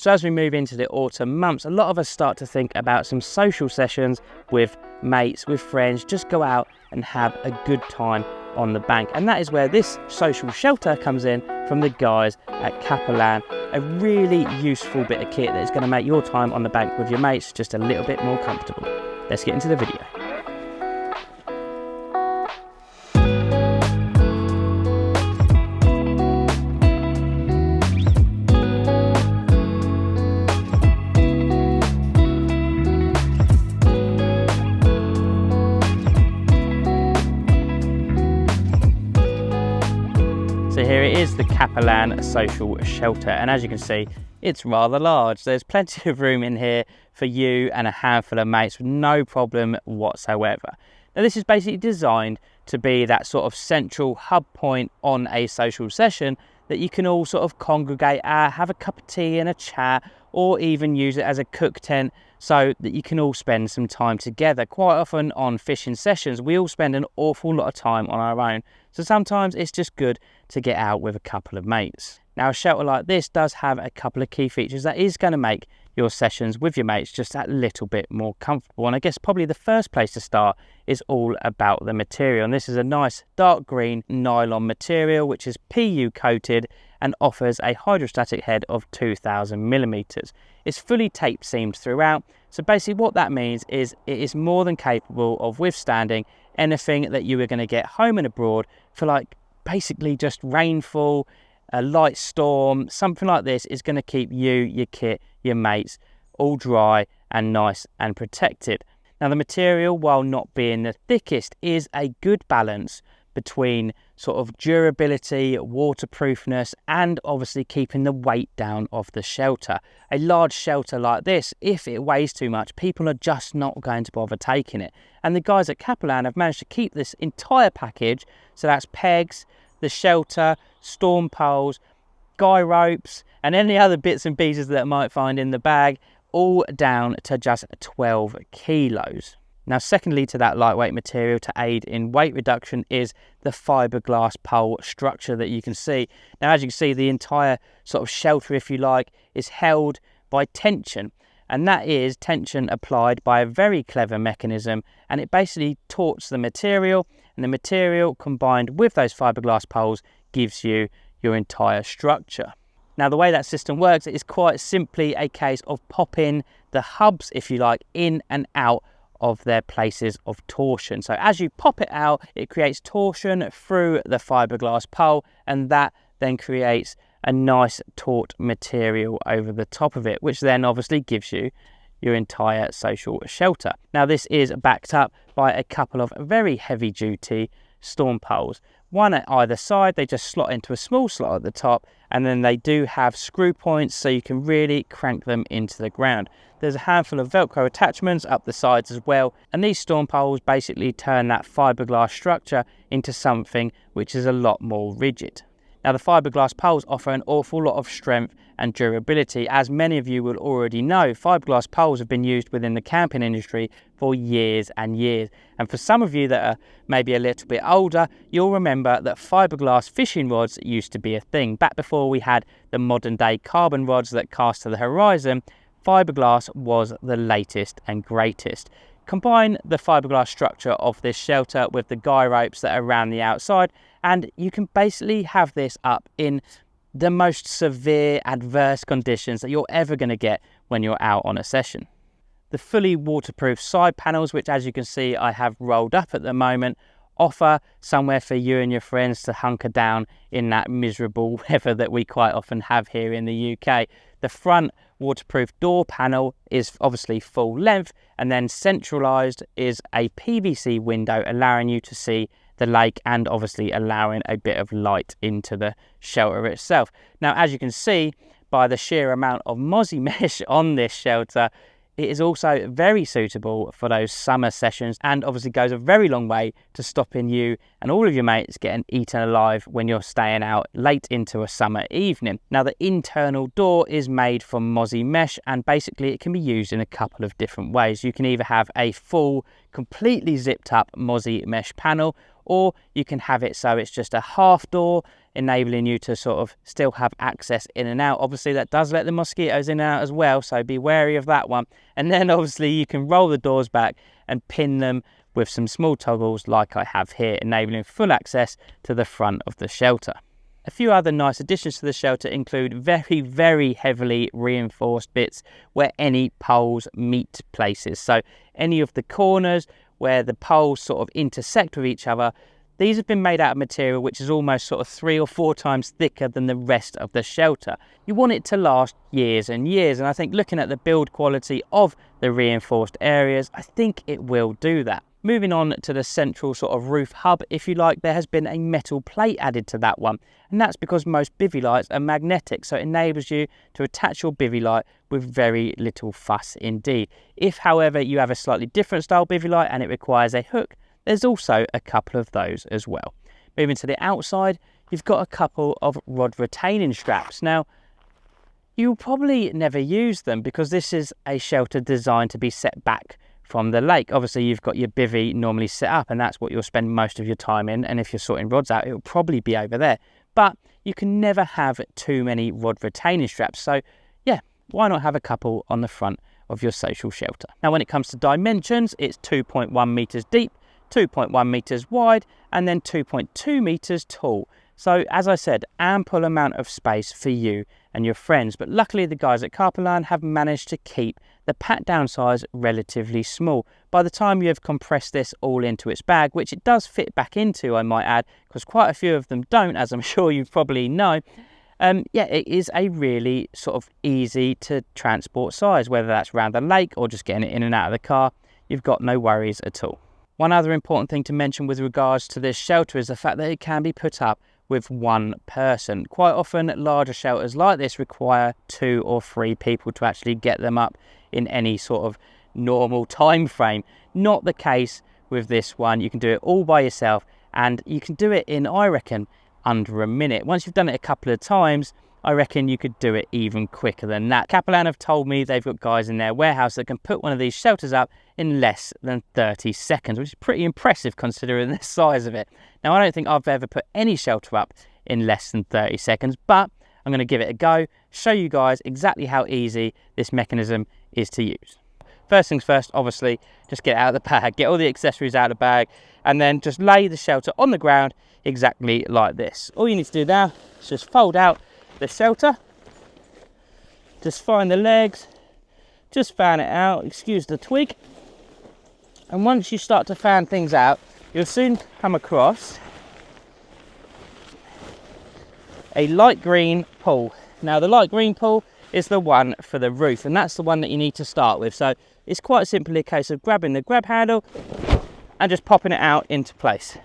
So as we move into the autumn months, a lot of us start to think about some social sessions with mates, with friends, just go out and have a good time on the bank. And that is where this social shelter comes in from the guys at Caperlan. A really useful bit of kit that is going to make your time on the bank with your mates just a little bit more comfortable. Let's get into the video. So here it is, the Caperlan social shelter, and as you can see, it's rather large. There's plenty of room in here for you and a handful of mates with no problem whatsoever. Now this is basically designed to be that sort of central hub point on a social session that you can all sort of congregate at, have a cup of tea and a chat, or even use it as a cook tent so that you can all spend some time together. Quite often on fishing sessions, we all spend an awful lot of time on our own. So sometimes it's just good to get out with a couple of mates. Now a shelter like this does have a couple of key features that is going to make your sessions with your mates just that little bit more comfortable. And I guess probably the first place to start is all about the material. And this is a nice dark green nylon material which is PU coated and offers a hydrostatic head of 2000 millimeters. It's fully tape seamed throughout. So basically what that means is it is more than capable of withstanding anything that you are going to get home and abroad for, like basically just rainfall, a light storm, something like this is going to keep you, your kit, your mates all dry and nice and protected. Now the material, while not being the thickest, is a good balance between sort of durability, waterproofness, and obviously keeping the weight down of the shelter. A large shelter like this, if it weighs too much, people are just not going to bother taking it. And the guys at Caperlan have managed to keep this entire package, so that's pegs, the shelter, storm poles, guy ropes, and any other bits and pieces that I might find in the bag, all down to just 12 kilos. Now secondly to that lightweight material to aid in weight reduction is the fiberglass pole structure that you can see. Now as you can see, the entire sort of shelter, if you like, is held by tension, and that is tension applied by a very clever mechanism, and it basically torques the material, and the material combined with those fiberglass poles gives you your entire structure. Now the way that system works is quite simply a case of popping the hubs, if you like, in and out of their places of torsion. So as you pop it out, it creates torsion through the fiberglass pole, and that then creates a nice taut material over the top of it, which then obviously gives you your entire social shelter. Now this is backed up by a couple of very heavy duty storm poles, one at either side. They just slot into a small slot at the top, and then they do have screw points so you can really crank them into the ground. There's a handful of Velcro attachments up the sides as well, and these storm poles basically turn that fiberglass structure into something which is a lot more rigid. Now the fiberglass poles offer an awful lot of strength and durability. As many of you will already know, fiberglass poles have been used within the camping industry for years and years. And for some of you that are maybe a little bit older, you'll remember that fiberglass fishing rods used to be a thing. Back before we had the modern day carbon rods that cast to the horizon, fiberglass was the latest and greatest. Combine the fiberglass structure of this shelter with the guy ropes that are around the outside, and you can basically have this up in the most severe adverse conditions that you're ever going to get when you're out on a session. The fully waterproof side panels, which as you can see I have rolled up at the moment, offer somewhere for you and your friends to hunker down in that miserable weather that we quite often have here in the UK. The front waterproof door panel is obviously full length, and then centralized is a PVC window allowing you to see the lake and obviously allowing a bit of light into the shelter itself. Now as you can see by the sheer amount of mozzie mesh on this shelter, it is also very suitable for those summer sessions, and obviously goes a very long way to stopping you and all of your mates getting eaten alive when you're staying out late into a summer evening. Now the internal door is made from mozzie mesh, and basically it can be used in a couple of different ways. You can either have a full completely zipped up mozzie mesh panel, or you can have it so it's just a half door enabling you to sort of still have access in and out. Obviously that does let the mosquitoes in and out as well, so be wary of that one. And then obviously you can roll the doors back and pin them with some small toggles like I have here, enabling full access to the front of the shelter. A few other nice additions to the shelter include very, very heavily reinforced bits where any poles meet places. So any of the corners where the poles sort of intersect with each other, these have been made out of material which is almost sort of 3 or 4 times thicker than the rest of the shelter. You want it to last years and years, and I think looking at the build quality of the reinforced areas, I think it will do that. Moving on to the central sort of roof hub, if you like, there has been a metal plate added to that one, and that's because most bivvy lights are magnetic, so it enables you to attach your bivvy light with very little fuss indeed. If, however, you have a slightly different style bivvy light and it requires a hook, there's also a couple of those as well. Moving to the outside, you've got a couple of rod retaining straps. Now, you'll probably never use them because this is a shelter designed to be set back from the lake. Obviously you've got your bivvy normally set up and that's what you'll spend most of your time in, and if you're sorting rods out, it'll probably be over there. But you can never have too many rod retaining straps, so yeah, why not have a couple on the front of your social shelter? Now when it comes to dimensions, it's 2.1 meters deep, 2.1 meters wide, and then 2.2 meters tall. So as I said, ample amount of space for you and your friends, but luckily the guys at Caperlan have managed to keep the pat down size relatively small. By the time you have compressed this all into its bag, which it does fit back into, I might add, because quite a few of them don't, as I'm sure you probably know, yeah, it is a really sort of easy to transport size, whether that's around the lake or just getting it in and out of the car, you've got no worries at all. One other important thing to mention with regards to this shelter is the fact that it can be put up with one person. Quite often larger shelters like this require 2 or 3 people to actually get them up in any sort of normal time frame. Not the case with this one. You can do it all by yourself, and you can do it in, I reckon, under a minute. Once you've done it a couple of times, I reckon you could do it even quicker than that. Caperlan have told me they've got guys in their warehouse that can put one of these shelters up in less than 30 seconds, which is pretty impressive considering the size of it. Now, I don't think I've ever put any shelter up in less than 30 seconds, but I'm going to give it a go, show you guys exactly how easy this mechanism is to use. First things first, obviously, just get it out of the bag, get all the accessories out of the bag, and then just lay the shelter on the ground exactly like this. All you need to do now is just fold out the shelter, just find the legs, just fan it out, excuse the twig, and once you start to fan things out, you'll soon come across a light green pull. Now the light green pull is the one for the roof, and that's the one that you need to start with. So it's quite simply a case of grabbing the grab handle and just popping it out into place.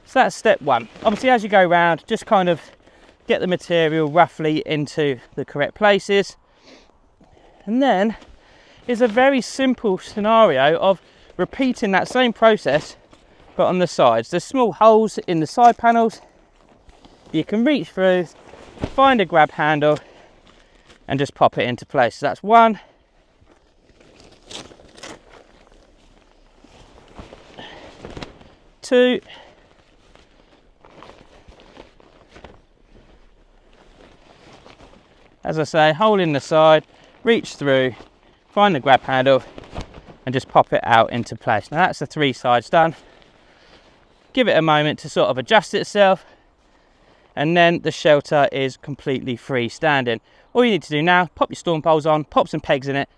So that's step one. Obviously as you go around, just kind of get the material roughly into the correct places, and then is a very simple scenario of repeating that same process but on the sides. There's small holes in the side panels, you can reach through, find a grab handle and just pop it into place. So that's 1, 2, as I say, hole in the side, reach through, find the grab handle and just pop it out into place. Now that's the 3 sides done. Give it a moment to sort of adjust itself, and then the shelter is completely freestanding. All you need to do now, pop your storm poles on, pop some pegs in it,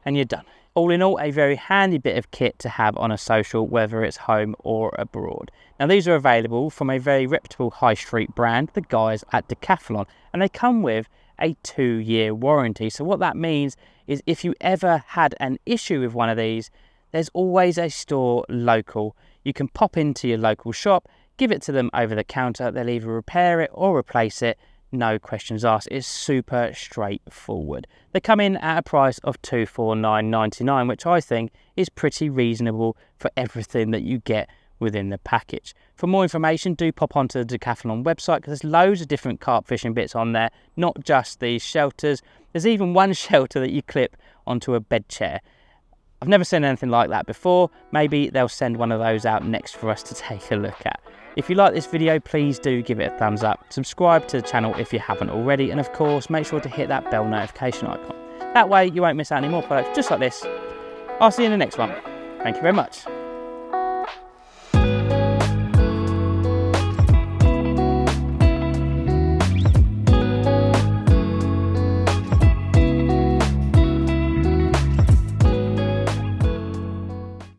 and you're done. All in all, a very handy bit of kit to have on a social, whether it's home or abroad. Now these are available from a very reputable high street brand, the guys at Decathlon, and they come with a 2-year warranty. So what that means is if you ever had an issue with one of these, there's always a store local. You can pop into your local shop, give it to them over the counter, they'll either repair it or replace it, no questions asked. It's super straightforward. They come in at a price of $249.99, which I think is pretty reasonable for everything that you get within the package. For more information, do pop onto the Decathlon website, because there's loads of different carp fishing bits on there, not just these shelters. There's even one shelter that you clip onto a bed chair. I've never seen anything like that before. Maybe they'll send one of those out next for us to take a look at. If you like this video, please do give it a thumbs up, subscribe to the channel if you haven't already, and of course make sure to hit that bell notification icon. That way you won't miss out any more products just like this. I'll see you in the next one. Thank you very much.